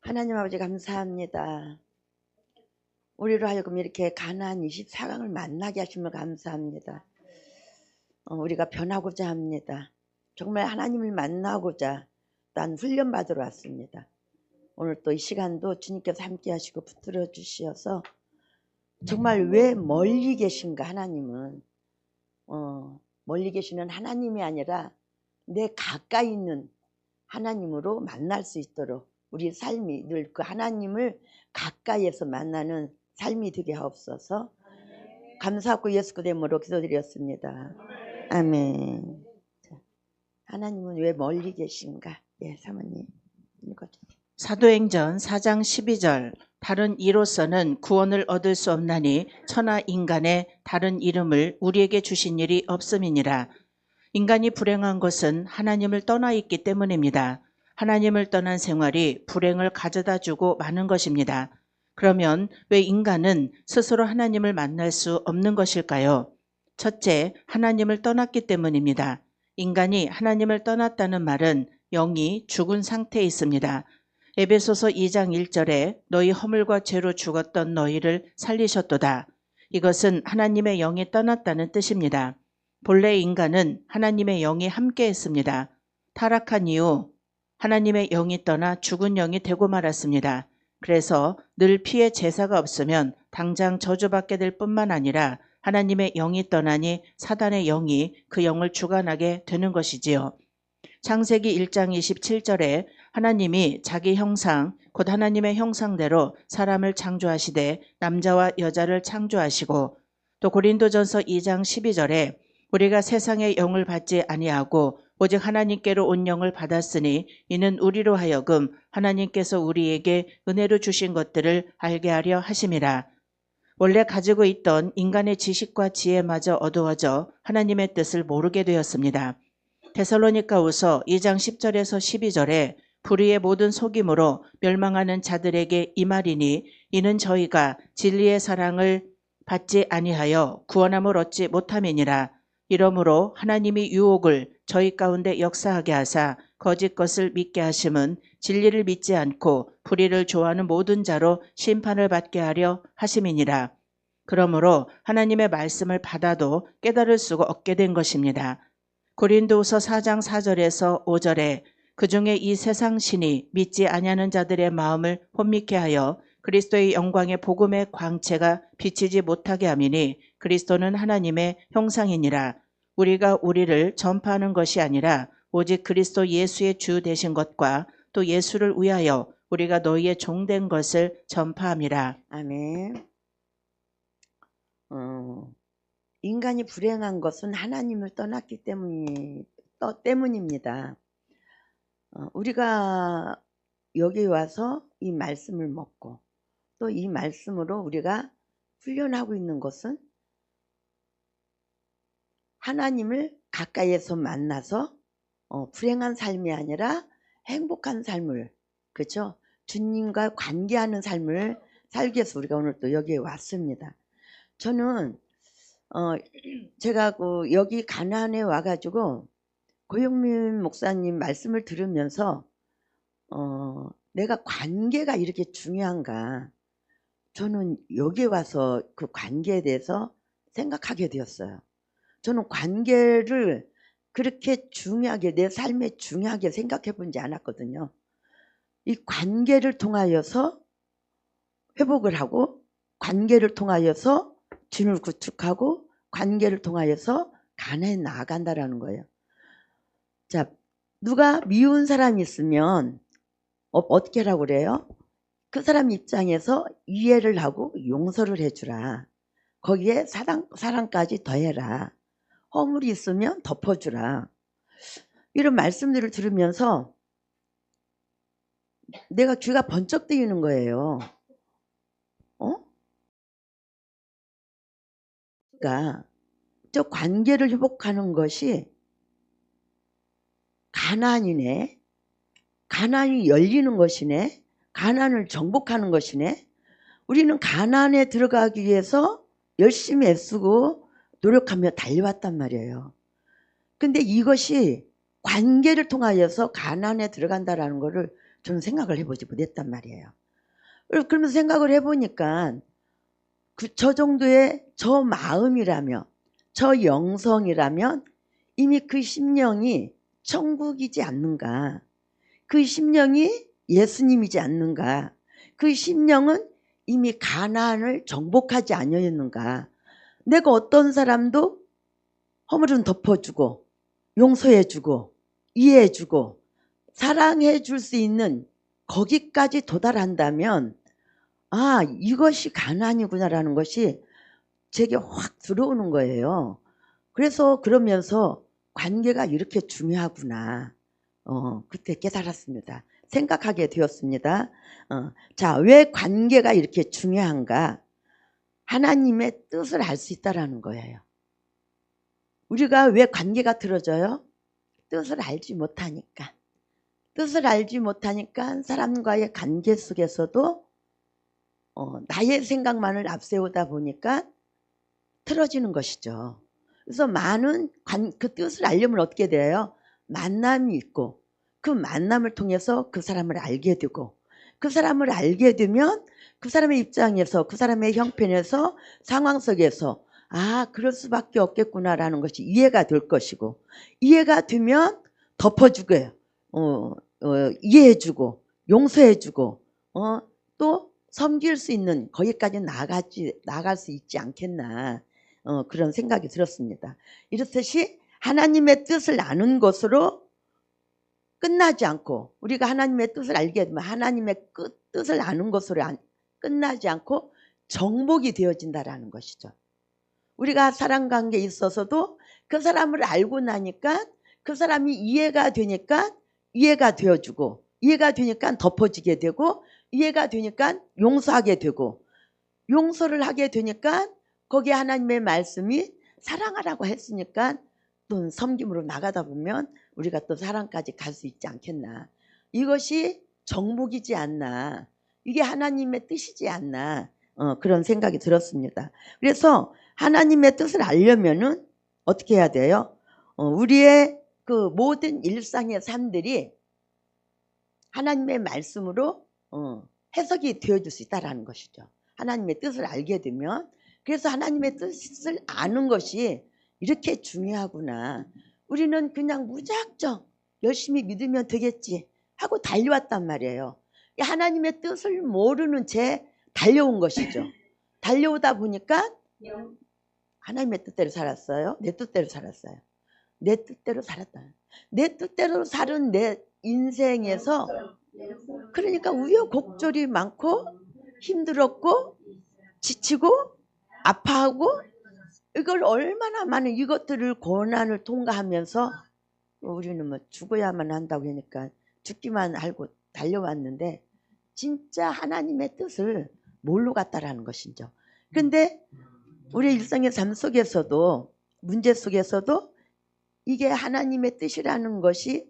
하나님 아버지 감사합니다. 우리로 하여금 이렇게 가나안 24강을 만나게 하심을 감사합니다. 우리가 변하고자 합니다. 정말 하나님을 만나고자 난 훈련 받으러 왔습니다. 오늘 또 이 시간도 주님께서 함께 하시고 붙들어 주시어서 정말 왜 멀리 계신가. 하나님은 멀리 계시는 하나님이 아니라 내 가까이 있는 하나님으로 만날 수 있도록 우리 삶이 늘 그 하나님을 가까이에서 만나는 삶이 되게 하옵소서. 감사하고 예수 그리스도로 기도드렸습니다. 아멘. 자, 하나님은 왜 멀리 계신가? 예, 사모님 읽어주세요. 사도행전 4장 12절 다른 이로서는 구원을 얻을 수 없나니 천하 인간의 다른 이름을 우리에게 주신 일이 없음이니라. 인간이 불행한 것은 하나님을 떠나 있기 때문입니다. 하나님을 떠난 생활이 불행을 가져다 주고 마는 것입니다. 그러면 왜 인간은 스스로 하나님을 만날 수 없는 것일까요? 첫째, 하나님을 떠났기 때문입니다. 인간이 하나님을 떠났다는 말은 영이 죽은 상태에 있습니다. 에베소서 2장 1절에 너희 허물과 죄로 죽었던 너희를 살리셨도다. 이것은 하나님의 영이 떠났다는 뜻입니다. 본래 인간은 하나님의 영이 함께 했습니다. 타락한 이후 하나님의 영이 떠나 죽은 영이 되고 말았습니다. 그래서 늘 피의 제사가 없으면 당장 저주받게 될 뿐만 아니라 하나님의 영이 떠나니 사단의 영이 그 영을 주관하게 되는 것이지요. 창세기 1장 27절에 하나님이 자기 형상 곧 하나님의 형상대로 사람을 창조하시되 남자와 여자를 창조하시고, 또 고린도전서 2장 12절에 우리가 세상의 영을 받지 아니하고 오직 하나님께로 온 영을 받았으니 이는 우리로 하여금 하나님께서 우리에게 은혜로 주신 것들을 알게 하려 하심이라. 원래 가지고 있던 인간의 지식과 지혜마저 어두워져 하나님의 뜻을 모르게 되었습니다. 데살로니가후서 2장 10절에서 12절에 불의의 모든 속임으로 멸망하는 자들에게 이 말이니 이는 저희가 진리의 사랑을 받지 아니하여 구원함을 얻지 못함이니라. 이러므로 하나님이 유혹을 저희 가운데 역사하게 하사 거짓 것을 믿게 하심은 진리를 믿지 않고 불의를 좋아하는 모든 자로 심판을 받게 하려 하심이니라. 그러므로 하나님의 말씀을 받아도 깨달을 수가 없게 된 것입니다. 고린도후서 4장 4절에서 5절에 그중에 이 세상 신이 믿지 아니하는 자들의 마음을 혼미케 하여 그리스도의 영광의 복음의 광채가 비치지 못하게 함이니 그리스도는 하나님의 형상이니라. 우리가 우리를 전파하는 것이 아니라 오직 그리스도 예수의 주 되신 것과 또 예수를 위하여 우리가 너희의 종된 것을 전파함이라. 아멘. 인간이 불행한 것은 하나님을 떠났기 때문입니다. 우리가 여기 와서 이 말씀을 먹고 또 이 말씀으로 우리가 훈련하고 있는 것은 하나님을 가까이에서 만나서 불행한 삶이 아니라 행복한 삶을, 그렇죠? 주님과 관계하는 삶을 살기 위해서 우리가 오늘 또 여기에 왔습니다. 저는 제가 여기 가나안에 와가지고 고영민 목사님 말씀을 들으면서 내가 관계가 이렇게 중요한가, 저는 여기 와서 그 관계에 대해서 생각하게 되었어요. 저는 관계를 그렇게 중요하게 내 삶에 중요하게 생각해 본지 않았거든요. 이 관계를 통하여서 회복을 하고, 관계를 통하여서 주님을 구축하고, 관계를 통하여서 가나안에 나아간다라는 거예요. 자, 누가 미운 사람이 있으면 어떻게 하라고 그래요? 그 사람 입장에서 이해를 하고 용서를 해주라. 거기에 사랑까지 더해라. 허물이 있으면 덮어주라. 이런 말씀들을 들으면서 내가 귀가 번쩍 뜨이는 거예요. 그러니까 저 관계를 회복하는 것이 가나안이네. 가나안이 열리는 것이네. 가나안을 정복하는 것이네. 우리는 가나안에 들어가기 위해서 열심히 애쓰고 노력하며 달려왔단 말이에요. 근데 이것이 관계를 통하여서 가나안에 들어간다라는 것을 저는 생각을 해보지 못했단 말이에요. 그러면서 생각을 해보니까 저 정도의 저 마음이라면, 저 영성이라면 이미 그 심령이 천국이지 않는가, 그 심령이 예수님이지 않는가, 그 심령은 이미 가나안을 정복하지 아니었는가. 내가 어떤 사람도 허물은 덮어주고 용서해주고 이해해주고 사랑해줄 수 있는 거기까지 도달한다면, 아, 이것이 가나안이구나라는 것이 제게 확 들어오는 거예요. 그래서 그러면서 관계가 이렇게 중요하구나, 그때 깨달았습니다. 생각하게 되었습니다. 자, 왜 관계가 이렇게 중요한가? 하나님의 뜻을 알 수 있다라는 거예요. 우리가 왜 관계가 틀어져요? 뜻을 알지 못하니까. 뜻을 알지 못하니까 사람과의 관계 속에서도 나의 생각만을 앞세우다 보니까 틀어지는 것이죠. 그래서 많은 그 뜻을 알려면 어떻게 돼요? 만남이 있고 그 만남을 통해서 그 사람을 알게 되고, 그 사람을 알게 되면 그 사람의 입장에서, 그 사람의 형편에서, 상황 속에서 아, 그럴 수밖에 없겠구나라는 것이 이해가 될 것이고, 이해가 되면 덮어주고 이해해주고 용서해주고 또 섬길 수 있는 거기까지 나갈 수 있지 않겠나, 그런 생각이 들었습니다. 이렇듯이 하나님의 뜻을 아는 것으로 끝나지 않고, 우리가 하나님의 뜻을 알게 되면 하나님의 뜻을 아는 것으로 끝나지 않고 정복이 되어진다라는 것이죠. 우리가 사람관계에 있어서도 그 사람을 알고 나니까 그 사람이 이해가 되니까 이해가 되어주고, 이해가 되니까 덮어지게 되고, 이해가 되니까 용서하게 되고, 용서를 하게 되니까 거기에 하나님의 말씀이 사랑하라고 했으니까 또 섬김으로 나가다 보면 우리가 또 사랑까지 갈 수 있지 않겠나. 이것이 정복이지 않나, 이게 하나님의 뜻이지 않나, 그런 생각이 들었습니다. 그래서 하나님의 뜻을 알려면은 어떻게 해야 돼요? 우리의 그 모든 일상의 삶들이 하나님의 말씀으로 해석이 되어줄 수 있다는 것이죠. 하나님의 뜻을 알게 되면. 그래서 하나님의 뜻을 아는 것이 이렇게 중요하구나. 우리는 그냥 무작정 열심히 믿으면 되겠지 하고 달려왔단 말이에요. 하나님의 뜻을 모르는 채 달려온 것이죠. 달려오다 보니까 하나님의 뜻대로 살았어요? 내 뜻대로 살았어요? 내 뜻대로 살았다. 내 뜻대로 살은 내 인생에서 그러니까 우여곡절이 많고 힘들었고 지치고 아파하고, 이걸 얼마나 많은 이것들을 고난을 통과하면서 우리는 뭐 죽어야만 한다고 하니까 죽기만 알고 달려왔는데 진짜 하나님의 뜻을 뭘로 갔다라는 것이죠. 그런데 우리 일상의 삶 속에서도, 문제 속에서도 이게 하나님의 뜻이라는 것이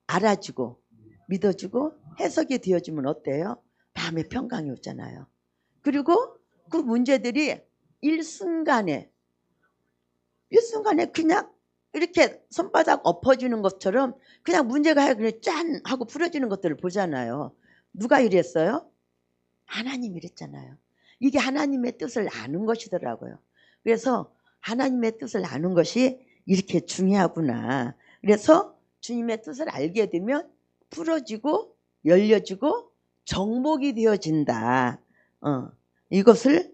알아지고 믿어지고 해석이 되어지면 어때요? 마음의 평강이 오잖아요. 그리고 그 문제들이 일순간에 그냥 이렇게 손바닥 엎어지는 것처럼 그냥 문제가 그냥 짠 하고 풀어지는 것들을 보잖아요. 누가 이랬어요? 하나님이 이랬잖아요. 이게 하나님의 뜻을 아는 것이더라고요. 그래서 하나님의 뜻을 아는 것이 이렇게 중요하구나. 그래서 주님의 뜻을 알게 되면 풀어지고 열려지고 정복이 되어진다. 이것을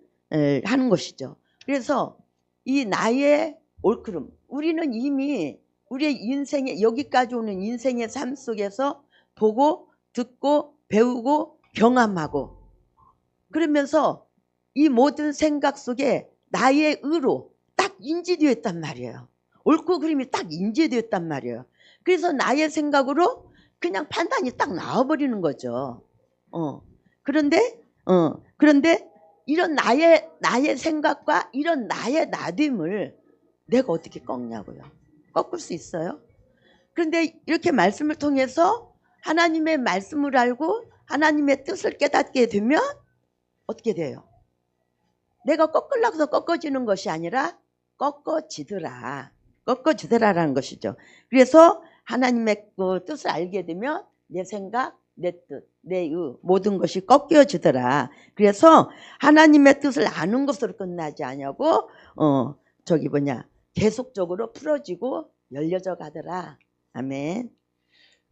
하는 것이죠. 그래서 이 나의 올크름, 우리는 이미 우리의 인생에 여기까지 오는 인생의 삶 속에서 보고 듣고 배우고 경험하고, 그러면서 이 모든 생각 속에 나의 의로 딱 인지되어 있단 말이에요. 옳고 그름이 딱 인지되었단 말이에요. 그래서 나의 생각으로 그냥 판단이 딱 나와버리는 거죠. 그런데 이런 나의 생각과 이런 나의 나됨을 내가 어떻게 꺾냐고요. 꺾을 수 있어요? 그런데 이렇게 말씀을 통해서 하나님의 말씀을 알고 하나님의 뜻을 깨닫게 되면 어떻게 돼요? 내가 꺾으려고 해서 꺾어지는 것이 아니라 꺾어지더라라는 것이죠. 그래서 하나님의 그 뜻을 알게 되면 내 생각, 내 뜻, 내 의, 모든 것이 꺾여지더라. 그래서 하나님의 뜻을 아는 것으로 끝나지 않냐고 계속적으로 풀어지고 열려져 가더라. 아멘.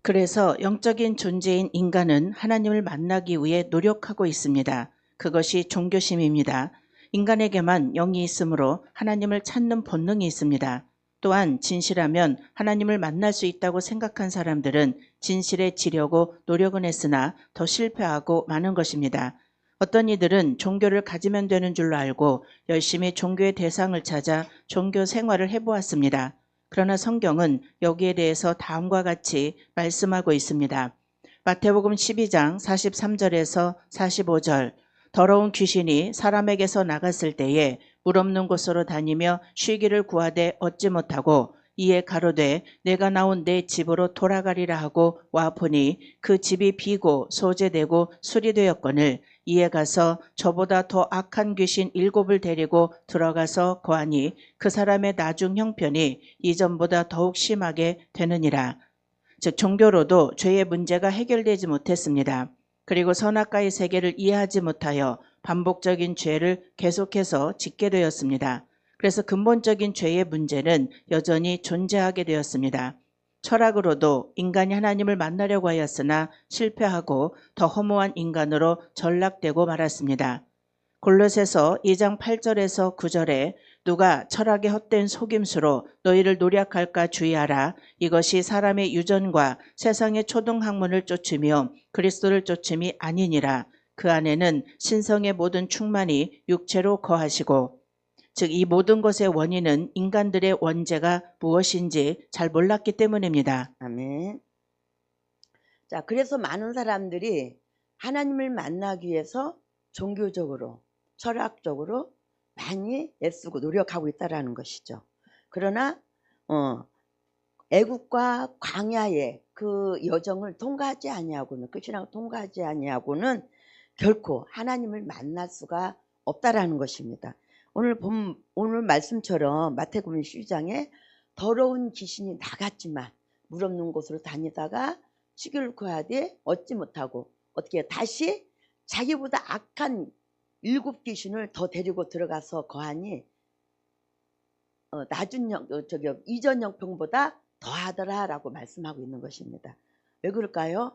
그래서 영적인 존재인 인간은 하나님을 만나기 위해 노력하고 있습니다. 그것이 종교심입니다. 인간에게만 영이 있으므로 하나님을 찾는 본능이 있습니다. 또한 진실하면 하나님을 만날 수 있다고 생각한 사람들은 진실에 지려고 노력은 했으나 더 실패하고 마는 것입니다. 어떤 이들은 종교를 가지면 되는 줄로 알고 열심히 종교의 대상을 찾아 종교 생활을 해보았습니다. 그러나 성경은 여기에 대해서 다음과 같이 말씀하고 있습니다. 마태복음 12장 43절에서 45절. 더러운 귀신이 사람에게서 나갔을 때에 물 없는 곳으로 다니며 쉬기를 구하되 얻지 못하고 이에 가로되 내가 나온 내 집으로 돌아가리라 하고 와보니 그 집이 비고 소재되고 수리되었거늘 이에 가서 저보다 더 악한 귀신 7을 데리고 들어가서 거하니 그 사람의 나중 형편이 이전보다 더욱 심하게 되느니라. 즉 종교로도 죄의 문제가 해결되지 못했습니다. 그리고 선악과의 세계를 이해하지 못하여 반복적인 죄를 계속해서 짓게 되었습니다. 그래서 근본적인 죄의 문제는 여전히 존재하게 되었습니다. 철학으로도 인간이 하나님을 만나려고 하였으나 실패하고 더 허무한 인간으로 전락되고 말았습니다. 골로새서 2장 8절에서 9절에 누가 철학의 헛된 속임수로 너희를 노략할까 주의하라. 이것이 사람의 유전과 세상의 초등학문을 쫓으며 그리스도를 쫓음이 아니니라. 그 안에는 신성의 모든 충만이 육체로 거하시고 즉 이 모든 것의 원인은 인간들의 원죄가 무엇인지 잘 몰랐기 때문입니다. 아멘. 자, 그래서 많은 사람들이 하나님을 만나기 위해서 종교적으로, 철학적으로 많이 애쓰고 노력하고 있다라는 것이죠. 그러나 애국과 광야의 그 여정을 통과하지 아니하고는, 그 신앙을 통과하지 아니하고는 결코 하나님을 만날 수가 없다라는 것입니다. 오늘 말씀처럼 마태복음 12장에 더러운 귀신이 나갔지만 물 없는 곳으로 다니다가 쉬기를 구하되 얻지 못하고 어떻게 다시 자기보다 악한 7 귀신을 더 데리고 들어가서 거하니 이전 형편보다 더하더라라고 말씀하고 있는 것입니다. 왜 그럴까요?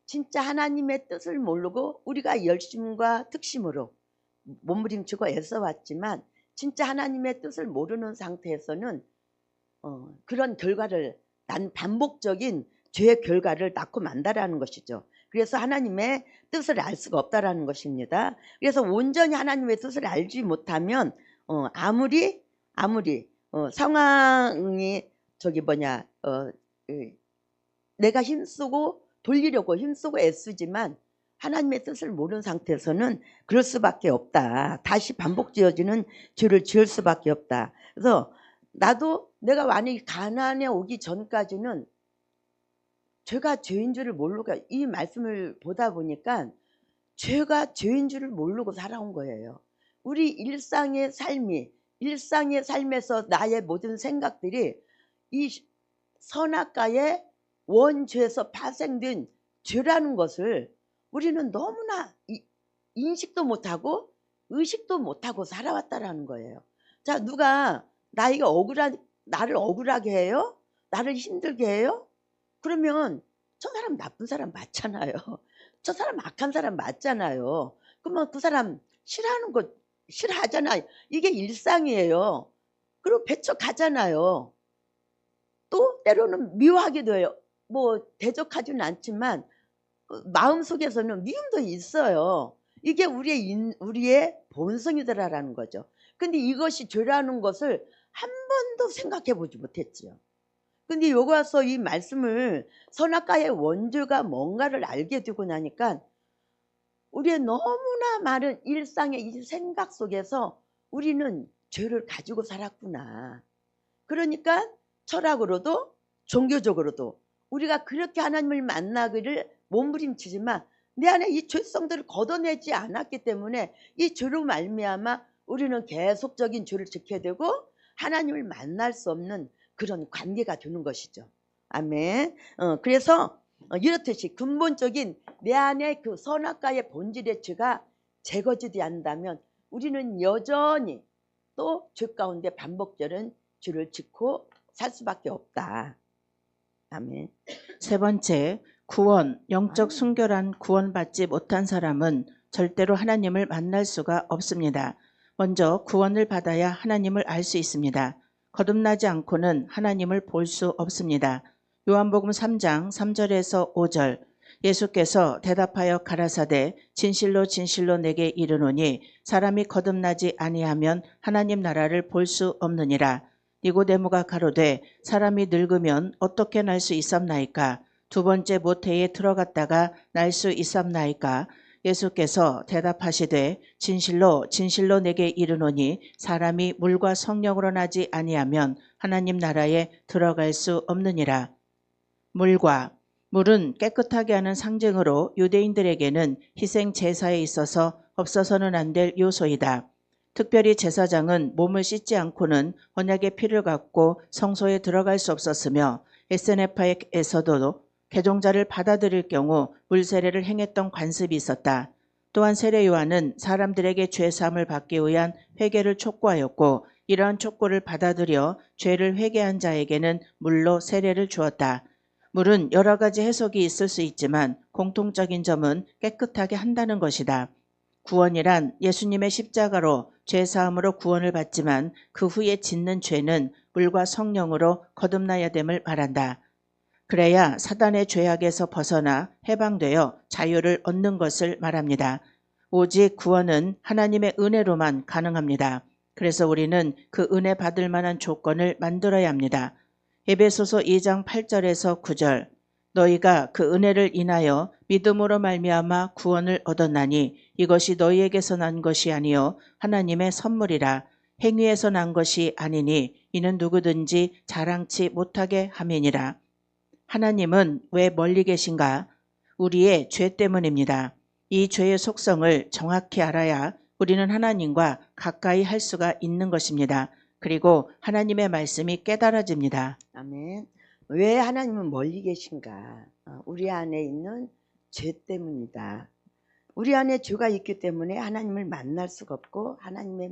진짜 하나님의 뜻을 모르고 우리가 열심과 특심으로 몸부림치고 애써왔지만 진짜 하나님의 뜻을 모르는 상태에서는 그런 결과를 반복적인 죄의 결과를 낳고 만다라는 것이죠. 그래서 하나님의 뜻을 알 수가 없다라는 것입니다. 그래서 온전히 하나님의 뜻을 알지 못하면 아무리 상황이 내가 힘쓰고 돌리려고 힘쓰고 애쓰지만 하나님의 뜻을 모르는 상태에서는 그럴 수밖에 없다. 다시 반복 지어지는 죄를 지을 수밖에 없다. 그래서 나도 내가 완전히 가나안에 오기 전까지는 죄가 죄인 줄을 모르고 이 말씀을 보다 보니까 죄가 죄인 줄을 모르고 살아온 거예요. 우리 일상의 삶에서 나의 모든 생각들이 이 선악과의 원죄에서 파생된 죄라는 것을 우리는 너무나 인식도 못하고 의식도 못하고 살아왔다라는 거예요. 자, 누가 나를 억울하게 해요? 나를 힘들게 해요? 그러면 저 사람 나쁜 사람 맞잖아요. 저 사람 악한 사람 맞잖아요. 그러면 그 사람 싫어하는 거 싫어하잖아요. 이게 일상이에요. 그리고 배척하잖아요. 또 때로는 미워하기도 해요. 뭐 대적하지는 않지만 마음속에서는 미움도 있어요. 이게 우리의 본성이더라라는 거죠. 근데 이것이 죄라는 것을 한 번도 생각해 보지 못했지요. 근데 여기 와서 이 말씀을 선악과의 원죄가 뭔가를 알게 되고 나니까 우리의 너무나 많은 일상의 이 생각 속에서 우리는 죄를 가지고 살았구나. 그러니까 철학으로도 종교적으로도 우리가 그렇게 하나님을 만나기를 몸부림치지만 내 안에 이 죄성들을 걷어내지 않았기 때문에 이 죄로 말미암아 우리는 계속적인 죄를 짓게 되고 하나님을 만날 수 없는 그런 관계가 되는 것이죠. 아멘. 그래서 이렇듯이 근본적인 내 안에 그 선악과의 본질의 죄가 제거되지 않는다면 우리는 여전히 또 죄 가운데 반복적인 죄를 짓고 살 수밖에 없다. 아멘. 세 번째, 구원, 영적 순결한 구원받지 못한 사람은 절대로 하나님을 만날 수가 없습니다. 먼저 구원을 받아야 하나님을 알 수 있습니다. 거듭나지 않고는 하나님을 볼 수 없습니다. 요한복음 3장 3절에서 5절, 예수께서 대답하여 가라사대 진실로 진실로 내게 이르노니 사람이 거듭나지 아니하면 하나님 나라를 볼 수 없느니라. 니고데모가 가로되 사람이 늙으면 어떻게 날 수 있었나이까? 두 번째 모태에 들어갔다가 날 수 있었나이까? 예수께서 대답하시되 진실로 진실로 내게 이르노니 사람이 물과 성령으로 나지 아니하면 하나님 나라에 들어갈 수 없느니라. 물은 깨끗하게 하는 상징으로 유대인들에게는 희생 제사에 있어서 없어서는 안 될 요소이다. 특별히 제사장은 몸을 씻지 않고는 언약의 피를 갖고 성소에 들어갈 수 없었으며 SNF에서도 개종자를 받아들일 경우 물세례를 행했던 관습이 있었다. 또한 세례 요한은 사람들에게 죄 사함을 받기 위한 회개를 촉구하였고 이러한 촉구를 받아들여 죄를 회개한 자에게는 물로 세례를 주었다. 물은 여러 가지 해석이 있을 수 있지만 공통적인 점은 깨끗하게 한다는 것이다. 구원이란 예수님의 십자가로 죄사함으로 구원을 받지만 그 후에 짓는 죄는 물과 성령으로 거듭나야 됨을 말한다. 그래야 사단의 죄악에서 벗어나 해방되어 자유를 얻는 것을 말합니다. 오직 구원은 하나님의 은혜로만 가능합니다. 그래서 우리는 그 은혜 받을 만한 조건을 만들어야 합니다. 에베소서 2장 8절에서 9절, 너희가 그 은혜를 인하여 믿음으로 말미암아 구원을 얻었나니 이것이 너희에게서 난 것이 아니요 하나님의 선물이라. 행위에서 난 것이 아니니 이는 누구든지 자랑치 못하게 함이니라. 하나님은 왜 멀리 계신가? 우리의 죄 때문입니다. 이 죄의 속성을 정확히 알아야 우리는 하나님과 가까이 할 수가 있는 것입니다. 그리고 하나님의 말씀이 깨달아집니다. 아멘. 왜 하나님은 멀리 계신가? 우리 안에 있는 죄 때문이다. 우리 안에 죄가 있기 때문에 하나님을 만날 수가 없고 하나님을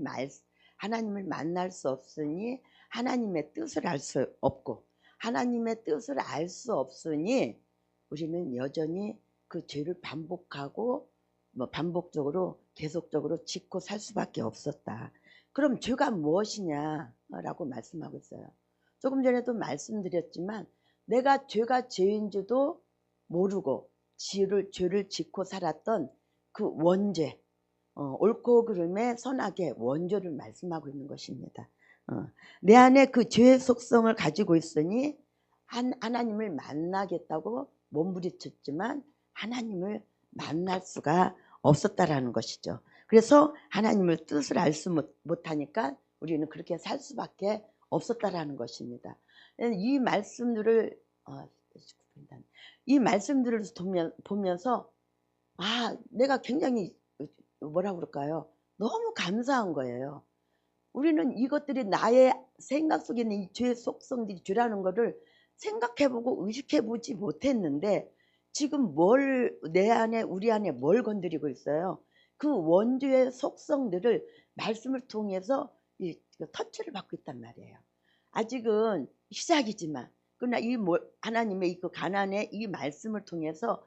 만날 수 없으니 하나님의 뜻을 알 수 없고 하나님의 뜻을 알 수 없으니 우리는 여전히 그 죄를 반복하고 반복적으로 계속적으로 짓고 살 수밖에 없었다. 그럼 죄가 무엇이냐라고 말씀하고 있어요. 조금 전에도 말씀드렸지만 내가 죄가 죄인 줄도 모르고 죄를 짓고 살았던 그 원죄, 옳고 그름의 선악의 원죄를 말씀하고 있는 것입니다. 내 안에 그 죄의 속성을 가지고 있으니 하나님을 만나겠다고 몸부림쳤지만 하나님을 만날 수가 없었다라는 것이죠. 그래서 하나님의 뜻을 알 수 못하니까 우리는 그렇게 살 수밖에 없었다라는 것입니다. 이 말씀들을 보면서 내가 굉장히 뭐라 그럴까요? 너무 감사한 거예요. 우리는 이것들이 나의 생각 속에 있는 이 죄의 속성들이 죄라는 거를 생각해보고 의식해보지 못했는데 지금 내 안에 우리 안에 뭘 건드리고 있어요? 그 원죄의 속성들을 말씀을 통해서 터치를 받고 있단 말이에요. 아직은 시작이지만 그러나 하나님의 그 가난의 이 말씀을 통해서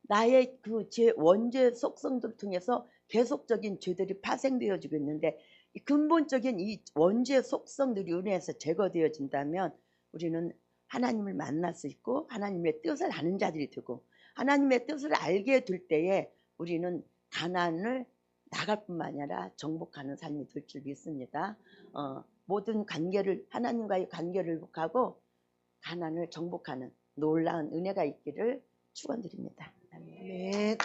나의 그 원죄의 속성들을 통해서 계속적인 죄들이 파생되어지고 있는데 이 근본적인 이 원죄의 속성들이 은혜에서 제거되어진다면 우리는 하나님을 만날 수 있고 하나님의 뜻을 아는 자들이 되고 하나님의 뜻을 알게 될 때에 우리는 가난을 나갈 뿐만 아니라 정복하는 삶이 될 줄 믿습니다. 모든 관계를 하나님과의 관계를 회복하고 가난을 정복하는 놀라운 은혜가 있기를 축원드립니다. 네.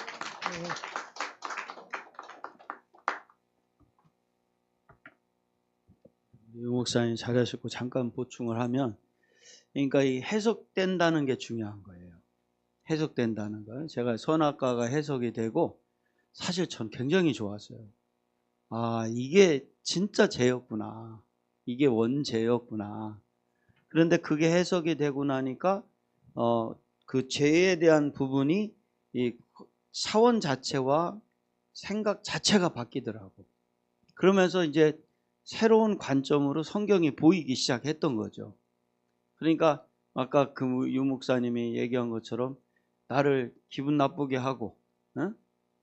유 목사님 잘하셨고 잠깐 보충을 하면 그러니까 이 해석된다는 게 중요한 거예요. 해석된다는 거. 제가 선악과가 해석이 되고 사실 전 굉장히 좋았어요. 이게 진짜 죄였구나. 이게 원죄였구나. 그런데 그게 해석이 되고 나니까 그 죄에 대한 부분이 이 차원 자체와 생각 자체가 바뀌더라고. 그러면서 이제 새로운 관점으로 성경이 보이기 시작했던 거죠. 그러니까 아까 그 유 목사님이 얘기한 것처럼 나를 기분 나쁘게 하고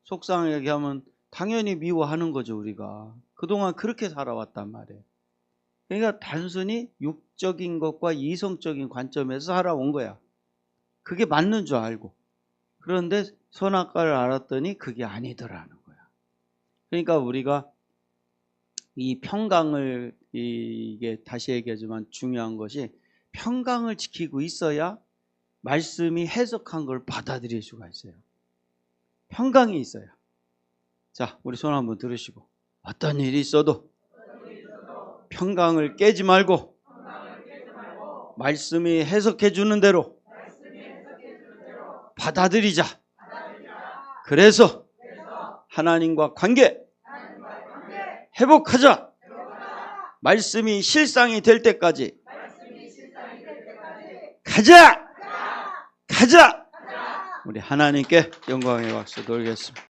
속상하게 하면 당연히 미워하는 거죠. 우리가 그동안 그렇게 살아왔단 말이에요. 그러니까 단순히 육적인 것과 이성적인 관점에서 살아온 거야. 그게 맞는 줄 알고. 그런데 선악과를 알았더니 그게 아니더라는 거야. 그러니까 우리가 이 평강을, 이게 다시 얘기하지만 중요한 것이 평강을 지키고 있어야 말씀이 해석한 걸 받아들일 수가 있어요. 평강이 있어요. 자, 우리 손 한번 들으시고, 어떤 일이 있어도 평강을 깨지 말고 말씀이 해석해 주는 대로 받아들이자. 그래서 하나님과 관계 회복하자. 말씀이 실상이 될 때까지 가자. 우리 하나님께 영광의 박수 돌리겠습니다.